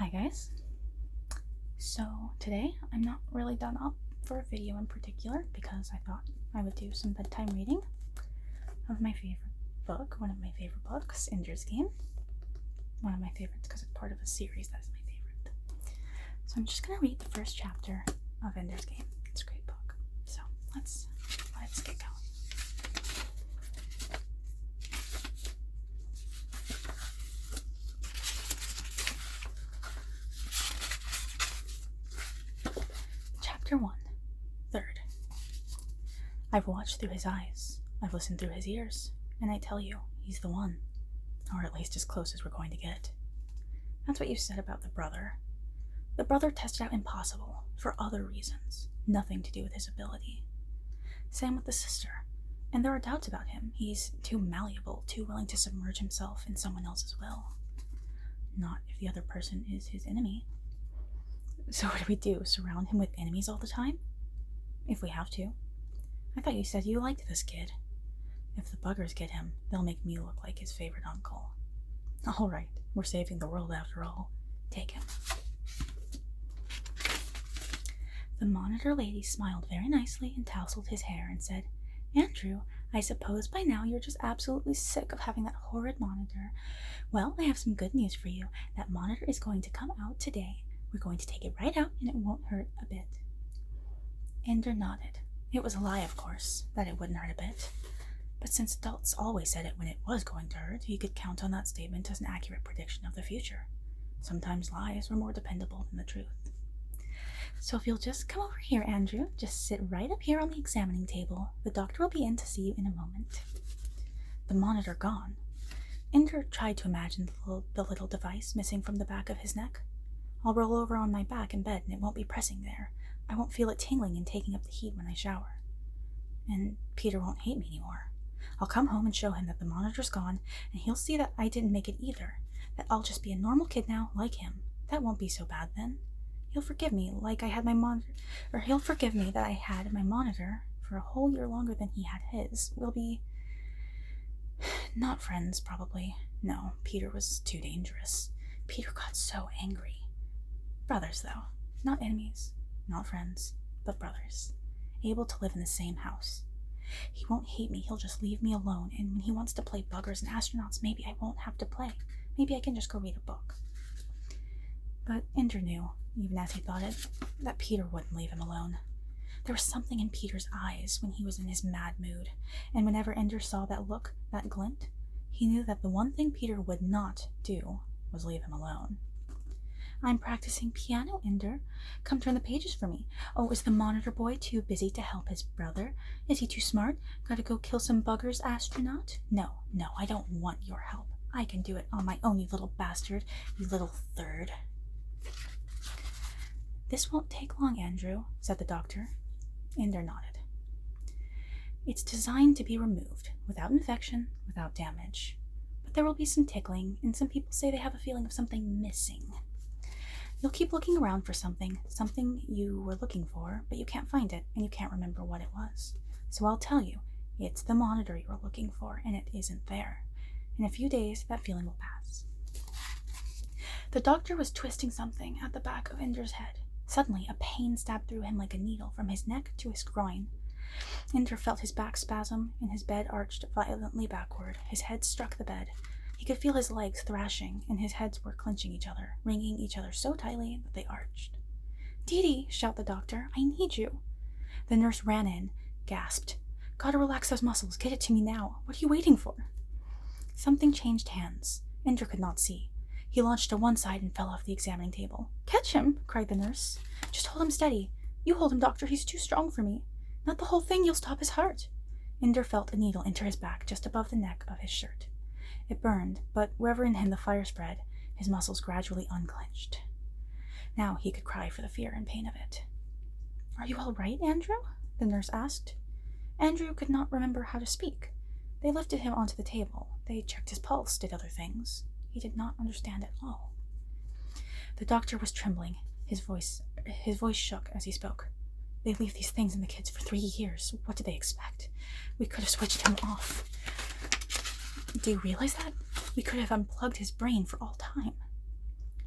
Hi guys. So today I'm not really done up for a video in particular because I thought I would do some bedtime reading of my favorite book, one of my favorite books, Ender's Game. One of my favorites because it's part of a series that is my favorite. So I'm just gonna read the first chapter of Ender's Game. It's a great book. So let's get going. Chapter 1, Third. I've watched through his eyes, I've listened through his ears, and I tell you, he's the one. Or at least as close as we're going to get. That's what you said about the brother. The brother tested out impossible, for other reasons, nothing to do with his ability. Same with the sister, and there are doubts about him. He's too malleable, too willing to submerge himself in someone else's will. Not if the other person is his enemy. So what do we do? Surround him with enemies all the time? If we have to. I thought you said you liked this kid. If the buggers get him, they'll make me look like his favorite uncle. All right, we're saving the world after all. Take him. The monitor lady smiled very nicely and tousled his hair and said, Andrew, I suppose by now you're just absolutely sick of having that horrid monitor. Well, I have some good news for you. That monitor is going to come out today. We're going to take it right out and it won't hurt a bit. Ender nodded. It was a lie, of course, that it wouldn't hurt a bit. But since adults always said it when it was going to hurt, he could count on that statement as an accurate prediction of the future. Sometimes lies were more dependable than the truth. So if you'll just come over here, Andrew, just sit right up here on the examining table. The doctor will be in to see you in a moment. The monitor gone. Ender tried to imagine the little device missing from the back of his neck. I'll roll over on my back in bed and it won't be pressing there. I won't feel it tingling and taking up the heat when I shower. And Peter won't hate me anymore. I'll come home and show him that the monitor's gone, and he'll see that I didn't make it either. That I'll just be a normal kid now, like him. That won't be so bad then. He'll forgive me like I had my monitor, or he'll forgive me that I had my monitor for a whole year longer than he had his. We'll be not friends, probably. No, Peter was too dangerous. Peter got so angry. Brothers, though. Not enemies, not friends, but brothers. Able to live in the same house. He won't hate me, he'll just leave me alone, and when he wants to play buggers and astronauts, maybe I won't have to play. Maybe I can just go read a book. But Ender knew, even as he thought it, that Peter wouldn't leave him alone. There was something in Peter's eyes when he was in his mad mood, and whenever Ender saw that look, that glint, he knew that the one thing Peter would not do was leave him alone. I'm practicing piano, Ender. Come turn the pages for me. Oh, is the monitor boy too busy to help his brother? Is he too smart? Gotta go kill some buggers, astronaut? No, I don't want your help. I can do it on my own, you little bastard, you little third. This won't take long, Andrew, said the doctor. Ender nodded. It's designed to be removed, without infection, without damage. But there will be some tickling, and some people say they have a feeling of something missing. You'll keep looking around for something you were looking for, but you can't find it, and you can't remember what it was. So I'll tell you, it's the monitor you were looking for, and it isn't there. In a few days, that feeling will pass. The doctor was twisting something at the back of Ender's head. Suddenly, a pain stabbed through him like a needle from his neck to his groin. Ender felt his back spasm, and his bed arched violently backward. His head struck the bed. He could feel his legs thrashing, and his heads were clenching each other, wringing each other so tightly that they arched. Dee, shouted the doctor, I need you. The nurse ran in, gasped. Gotta relax those muscles, get it to me now. What are you waiting for? Something changed hands. Ender could not see. He launched to one side and fell off the examining table. Catch him, cried the nurse. Just hold him steady. You hold him, doctor, he's too strong for me. Not the whole thing, you'll stop his heart. Ender felt a needle enter his back just above the neck of his shirt. It burned, but wherever in him the fire spread, his muscles gradually unclenched. Now he could cry for the fear and pain of it. Are you all right, Andrew? The nurse asked. Andrew could not remember how to speak. They lifted him onto the table. They checked his pulse, did other things. He did not understand at all. The doctor was trembling. His voice shook as he spoke. They leave these things in the kids for 3 years. What did they expect? We could have switched him off. Do you realize that? We could have unplugged his brain for all time.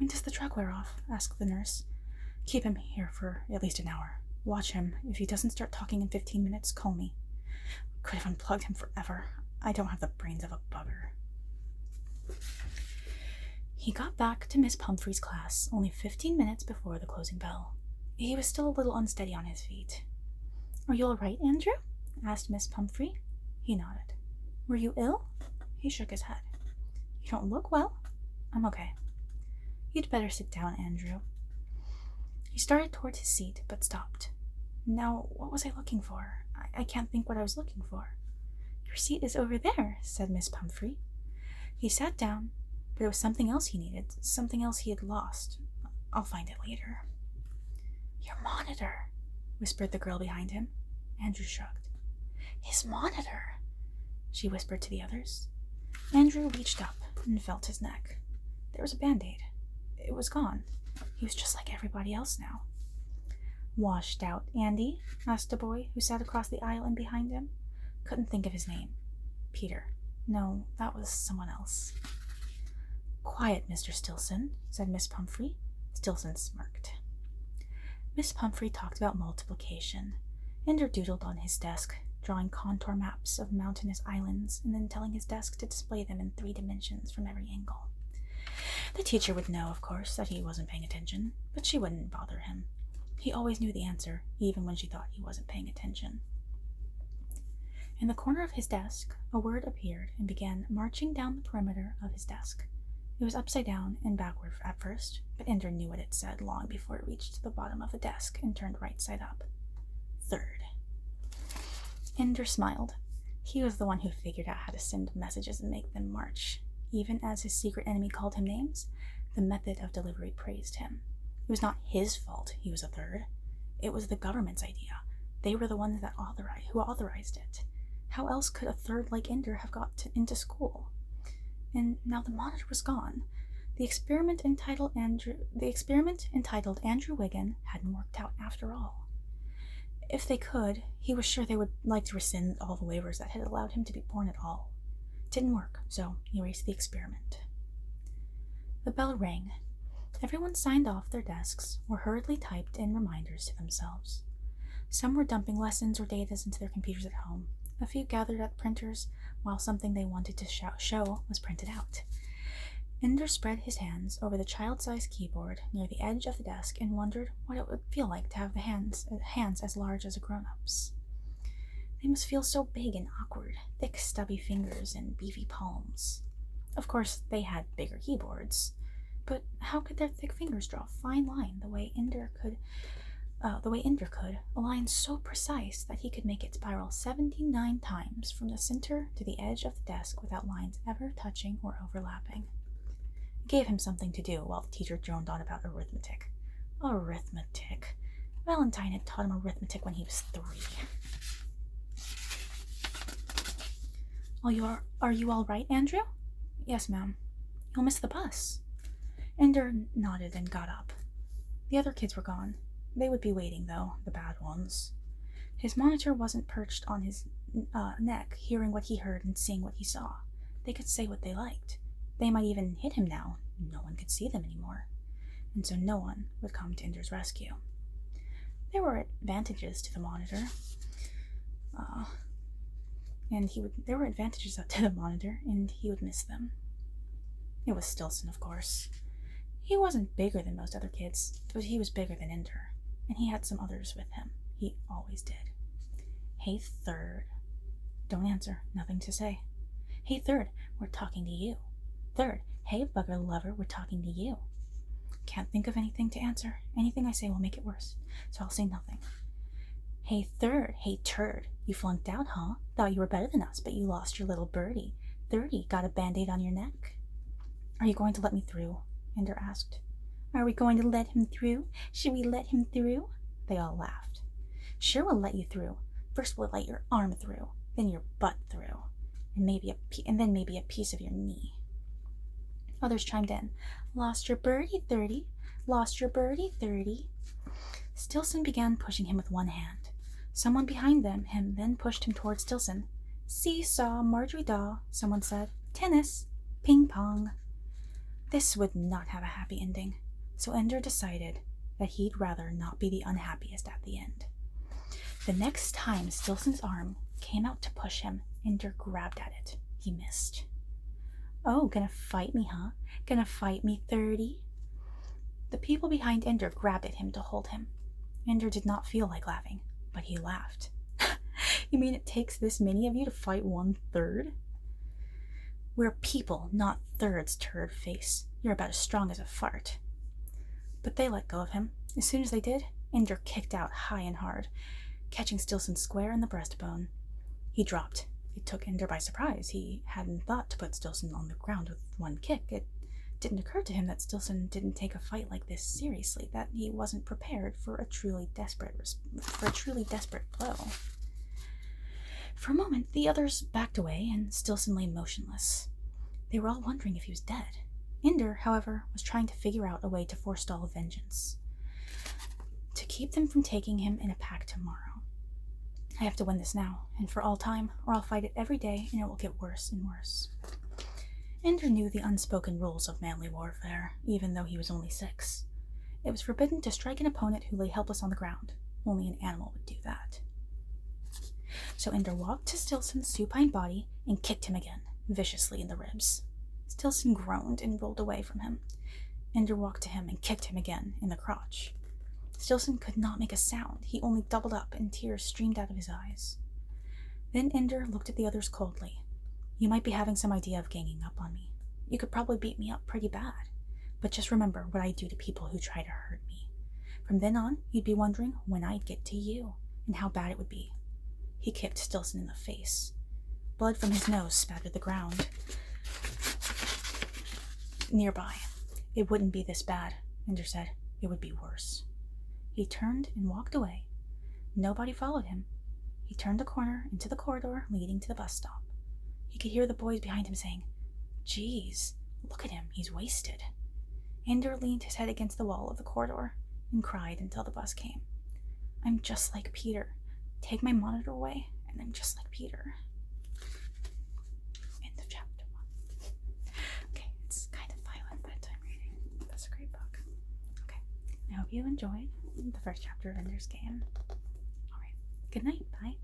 When does the drug wear off? Asked the nurse. Keep him here for at least an hour. Watch him. If he doesn't start talking in 15 minutes, call me. Could have unplugged him forever. I don't have the brains of a bugger. He got back to Miss Pumphrey's class only 15 minutes before the closing bell. He was still a little unsteady on his feet. Are you all right, Andrew? Asked Miss Pumphrey. He nodded. Were you ill? He shook his head. You don't look well. I'm okay. You'd better sit down, Andrew. He started towards his seat, but stopped. Now, what was I looking for? I can't think what I was looking for. Your seat is over there, said Miss Pumphrey. He sat down, but it was something else he needed, something else he had lost. I'll find it later. Your monitor, whispered the girl behind him. Andrew shrugged. His monitor, she whispered to the others. Andrew reached up and felt his neck. There was a Band-Aid. It was gone. He was just like everybody else now. Washed out, Andy? Asked a boy who sat across the aisle and behind him. Couldn't think of his name. Peter. No, that was someone else. Quiet, Mr. Stilson, said Miss Pumphrey. Stilson smirked. Miss Pumphrey talked about multiplication. Ender doodled on his desk, drawing contour maps of mountainous islands and then telling his desk to display them in 3 dimensions from every angle. The teacher would know, of course, that he wasn't paying attention, but she wouldn't bother him. He always knew the answer, even when she thought he wasn't paying attention. In the corner of his desk, a word appeared and began marching down the perimeter of his desk. It was upside down and backward at first, but Ender knew what it said long before it reached the bottom of the desk and turned right side up. Third. Ender smiled. He was the one who figured out how to send messages and make them march. Even as his secret enemy called him names, the method of delivery praised him. It was not his fault he was a third. It was the government's idea. They were the ones that authorized it. How else could a third like Ender have got into school? And now the monitor was gone. The experiment entitled Andrew Wiggin hadn't worked out after all. If they could, he was sure they would like to rescind all the waivers that had allowed him to be born at all. It didn't work, so he erased the experiment. The bell rang. Everyone signed off their desks or hurriedly typed in reminders to themselves. Some were dumping lessons or data into their computers at home. A few gathered at printers while something they wanted to show was printed out. Ender spread his hands over the child-sized keyboard near the edge of the desk and wondered what it would feel like to have the hands as large as a grown-up's. They must feel so big and awkward, thick, stubby fingers and beefy palms. Of course, they had bigger keyboards, but how could their thick fingers draw a fine line the way Ender could, a line so precise that he could make it spiral 79 times from the center to the edge of the desk without lines ever touching or overlapping? It gave him something to do while the teacher droned on about arithmetic. Arithmetic. Valentine had taught him arithmetic when he was 3. Are you all right, Andrew? Yes, ma'am. You'll miss the bus. Ender nodded and got up. The other kids were gone. They would be waiting, though, the bad ones. His monitor wasn't perched on his neck, hearing what he heard and seeing what he saw. They could say what they liked. They might even hit him now. No one could see them anymore. And so no one would come to Ender's rescue. There were advantages to the monitor. There were advantages to the monitor, and he would miss them. It was Stilson, of course. He wasn't bigger than most other kids, but he was bigger than Ender, and he had some others with him. He always did. Hey, Third. Don't answer. Nothing to say. Hey, Third, we're talking to you. Third, hey, bugger lover, we're talking to you. Can't think of anything to answer. Anything I say will make it worse, so I'll say nothing. Hey, Third, hey, turd. You flunked out, huh? Thought you were better than us, but you lost your little birdie. Thirdie, got a Band-Aid on your neck. Are you going to let me through? Ender asked. Are we going to let him through? Should we let him through? They all laughed. Sure, we'll let you through. First we'll let your arm through, then your butt through, and then maybe a piece of your knee. Others chimed in. Lost your birdie, Thirdie. Lost your birdie, Thirdie. Stilson began pushing him with one hand. Someone behind him then pushed him towards Stilson. Seesaw, Marjorie Daw, someone said. Tennis. Ping pong. This would not have a happy ending, so Ender decided that he'd rather not be the unhappiest at the end. The next time Stilson's arm came out to push him, Ender grabbed at it. He missed. Oh, gonna fight me, huh? Gonna fight me, 30? The people behind Ender grabbed at him to hold him. Ender did not feel like laughing, but he laughed. You mean it takes this many of you to fight 1/3? We're people, not thirds, turd face. You're about as strong as a fart. But they let go of him. As soon as they did, Ender kicked out high and hard, catching Stilson square in the breastbone. He dropped. It took Ender by surprise. He hadn't thought to put Stilson on the ground with one kick. It didn't occur to him that Stilson didn't take a fight like this seriously, that he wasn't prepared for a truly desperate blow. For a moment, the others backed away, and Stilson lay motionless. They were all wondering if he was dead. Ender, however, was trying to figure out a way to forestall vengeance, to keep them from taking him in a pack tomorrow. I have to win this now, and for all time, or I'll fight it every day, and it will get worse and worse. Ender knew the unspoken rules of manly warfare, even though he was only 6. It was forbidden to strike an opponent who lay helpless on the ground. Only an animal would do that. So Ender walked to Stilson's supine body and kicked him again, viciously in the ribs. Stilson groaned and rolled away from him. Ender walked to him and kicked him again in the crotch. Stilson could not make a sound. He only doubled up, and tears streamed out of his eyes. Then Ender looked at the others coldly. You might be having some idea of ganging up on me. You could probably beat me up pretty bad. But just remember what I do to people who try to hurt me. From then on, you'd be wondering when I'd get to you, and how bad it would be. He kicked Stilson in the face. Blood from his nose spattered the ground. Nearby. It wouldn't be this bad, Ender said. It would be worse. He turned and walked away. Nobody followed him. He turned the corner into the corridor leading to the bus stop. He could hear the boys behind him saying, "Geez, look at him, he's wasted." Ender leaned his head against the wall of the corridor and cried until the bus came. I'm just like Peter. Take my monitor away, and I'm just like Peter. End of chapter 1. Okay, it's kind of violent bedtime reading. That's a great book. Okay, I hope you enjoyed the first chapter of Ender's Game. Alright, good night, bye.